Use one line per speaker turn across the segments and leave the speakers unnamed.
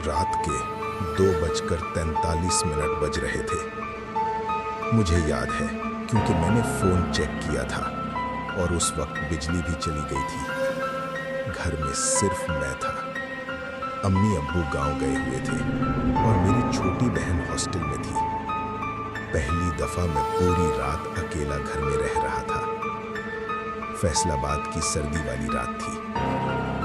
रात के 2:43 बज रहे थे। मुझे याद है क्योंकि मैंने फ़ोन चेक किया था और उस वक्त बिजली भी चली गई थी। घर में सिर्फ मैं था। अम्मी अब्बू गांव गए हुए थे और मेरी छोटी बहन हॉस्टल में थी। पहली दफ़ा मैं पूरी रात अकेला घर में रह रहा था। फैसलाबाद की सर्दी वाली रात थी।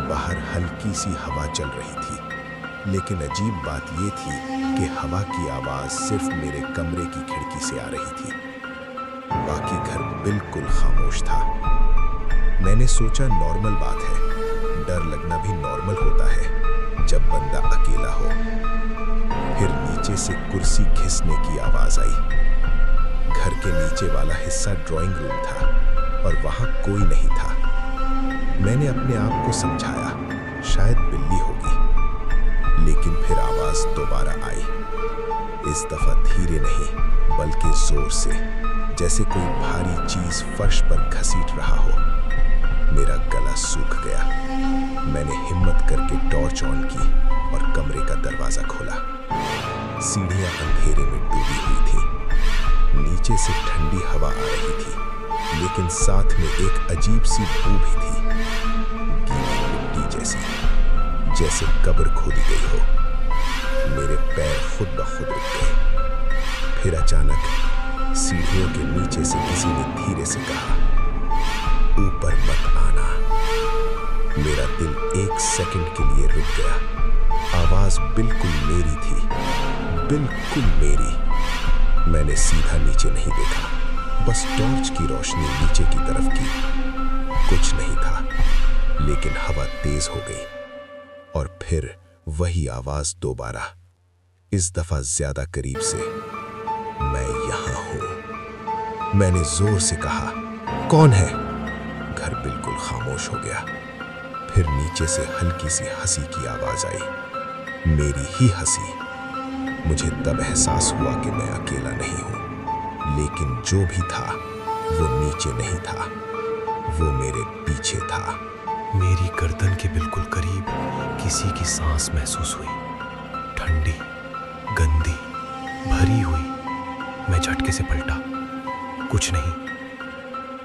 बाहर हल्की सी हवा चल रही थी, लेकिन अजीब बात यह थी कि हवा की आवाज़ सिर्फ मेरे कमरे की खिड़की से आ रही थी। बाकी घर बिल्कुल खामोश था। मैंने सोचा नॉर्मल बात है, डर लगना भी नॉर्मल होता है जब बंदा अकेला हो। फिर नीचे से कुर्सी घिसने की आवाज़ आई। घर के नीचे वाला हिस्सा ड्राइंग रूम था और वहाँ कोई नहीं था। मैंने अपने आप को समझाया शायद बिल्ली होगी, लेकिन फिर आवाज़ दोबारा आई। इस दफ़ा धीरे नहीं बल्कि ज़ोर से, जैसे कोई भारी चीज़ फर्श पर घसीट रहा हो। मेरा गला सूख गया। मैंने हिम्मत करके टॉर्च ऑन की और कमरे का दरवाज़ा खोला। सीढ़ियाँ अंधेरे में डूबी हुई थी। नीचे से ठंडी हवा आ रही थी, लेकिन साथ में एक अजीब सी बू भी थी, गीली मिट्टी जैसी, जैसे कब्र खोदी गई हो। मेरे पैर खुद ब खुद रुक गए। फिर अचानक सीढ़ियों के नीचे से किसी ने धीरे से कहा, ऊपर मत आना। मेरा दिल एक सेकंड के लिए रुक गया। आवाज बिल्कुल मेरी थी, बिल्कुल मेरी। मैंने सीधा नीचे नहीं देखा, बस टॉर्च की रोशनी नीचे की तरफ की। कुछ नहीं था, लेकिन हवा तेज हो गई और फिर वही आवाज दोबारा, इस दफा ज्यादा करीब से, मैं यहां हूं। मैंने जोर से कहा, कौन है? घर बिल्कुल खामोश हो गया। फिर नीचे से हल्की सी हंसी की आवाज आई, मेरी ही हंसी। मुझे तब एहसास हुआ कि मैं अकेला नहीं हूं, लेकिन जो भी था वो नीचे नहीं था, वो मेरे पीछे था।
मेरी गर्दन के बिल्कुल करीब किसी की सांस महसूस हुई, ठंडी, गंदी, भरी हुई। मैं झटके से पलटा, कुछ नहीं,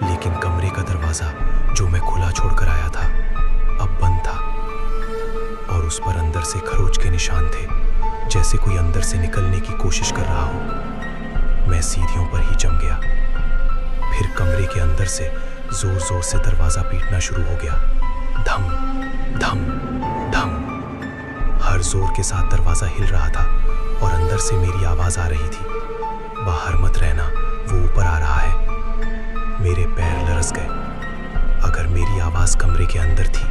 लेकिन कमरे का दरवाजा जो मैं खुला छोड़कर आया था अब बंद था और उस पर अंदर से खरोच के निशान थे, जैसे कोई अंदर से निकलने की कोशिश कर रहा हो। मैं सीढ़ियों पर ही जम गया। फिर कमरे के अंदर से जोर जोर से दरवाजा पीटना शुरू हो गया। धम धम धम। हर जोर के साथ दरवाजा हिल रहा था और अंदर से मेरी आवाज आ रही थी, बाहर मत रहना, वो ऊपर आ रहा है। मेरे पैर लरस गए। अगर मेरी आवाज कमरे के अंदर थी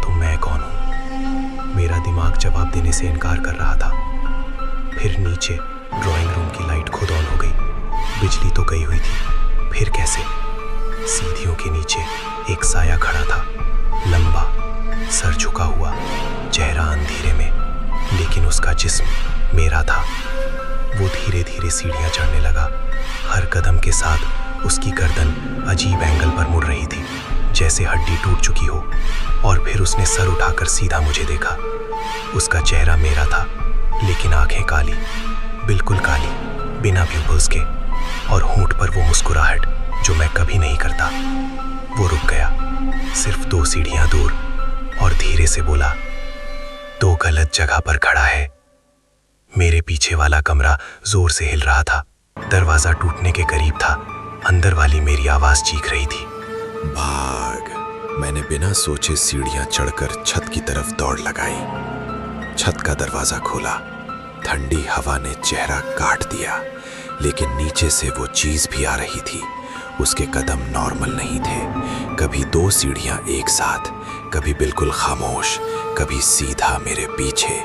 तो मैं कौन हूं? मेरा दिमाग जवाब देने से इनकार कर रहा था। फिर नीचे ड्राइंग रूम की लाइट खुद ऑन हो गई। बिजली तो गई हुई थी, फिर कैसे? सीढ़ियों के नीचे एक साया खड़ा था, लंबा, सर झुका हुआ, चेहरा अंधेरे में, लेकिन उसका जिस्म मेरा था। वो धीरे धीरे सीढ़ियां चढ़ने लगा। हर कदम के साथ उसकी गर्दन अजीब एंगल पर मुड़ रही थी, जैसे हड्डी टूट चुकी हो। और फिर उसने सर उठाकर सीधा मुझे देखा। उसका चेहरा मेरा था, लेकिन आंखें काली, बिल्कुल काली, बिना प्यूपल्स के, और होंठ पर वो मुस्कुराहट जो मैं कभी नहीं करता। वो रुक गया, सिर्फ 2 सीढ़ियां दूर, और धीरे से बोला, तो गलत जगह पर खड़ा है। मेरे पीछे वाला कमरा जोर से हिल रहा था। दरवाजा टूटने के करीब था। अंदर वाली मेरी आवाज चीख रही थी,
भाग। मैंने बिना सोचे सीढ़ियां चढ़कर छत की तरफ दौड़ लगाई। छत का दरवाजा खोला। ठंडी हवा ने चेहरा काट दिया, लेकिन नीचे से वो चीज भी आ रही थी। उसके कदम नॉर्मल नहीं थे। कभी 2 सीढ़ियां एक साथ, कभी बिल्कुल खामोश, कभी सीधा मेरे पीछे।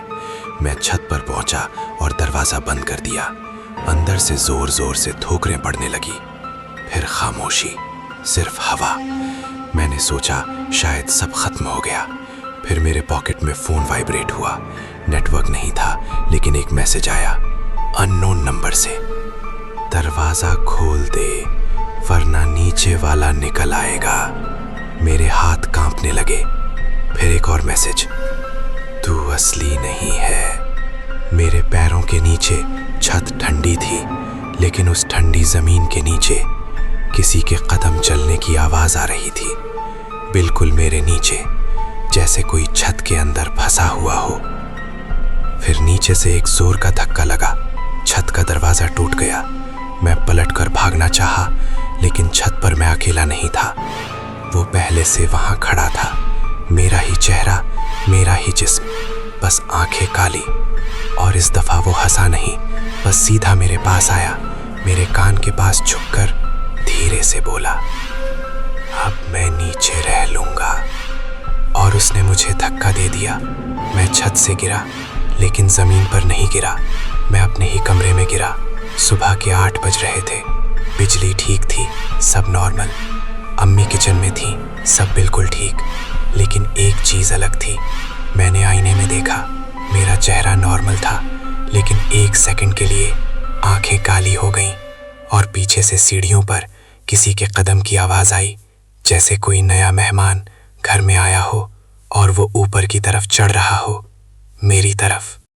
मैं छत पर पहुंचा और दरवाजा बंद कर दिया। अंदर से जोर जोर से ठोकरें पड़ने लगी। फिर खामोशी, सिर्फ हवा। मैंने सोचा शायद सब खत्म हो गया। फिर मेरे पॉकेट में फोन वाइब्रेट हुआ। नेटवर्क नहीं था, लेकिन एक मैसेज आया, अननोन नंबर से, दरवाजा खोल दे वरना नीचे वाला निकल आएगा। मेरे हाथ कांपने लगे। फिर एक और मैसेज, तू असली नहीं है। मेरे पैरों के नीचे छत ठंडी थी, लेकिन उस ठंडी जमीन के नीचे किसी के कदम चलने की आवाज आ रही थी, बिल्कुल मेरे नीचे, जैसे कोई छत के अंदर फंसा हुआ हो। फिर नीचे से एक जोर का धक्का लगा, छत का दरवाजा टूट गया। मैं पलटकर भागना चाहा, लेकिन छत पर मैं अकेला नहीं था। वो पहले से वहां खड़ा था, मेरा ही चेहरा, मेरा ही जिस्म, बस आंखें काली। और इस दफा वो हंसा नहीं, बस सीधा मेरे पास आया, मेरे कान के पास झुककर धीरे से बोला, अब मैं नीचे रह लूंगा। और उसने मुझे धक्का दे दिया। मैं छत से गिरा, लेकिन जमीन पर नहीं गिरा, मैं अपने ही कमरे में गिरा। सुबह के 8 बज रहे थे, बिजली ठीक थी, सब नॉर्मल। अम्मी किचन में थी, सब बिल्कुल ठीक। लेकिन एक चीज़ अलग थी। मैंने आईने में देखा, मेरा चेहरा नॉर्मल था, लेकिन 1 सेकंड के लिए आंखें काली हो गईं और पीछे से सीढ़ियों पर किसी के कदम की आवाज़ आई, जैसे कोई नया मेहमान घर में आया हो और वो ऊपर की तरफ चढ़ रहा हो, मेरी तरफ।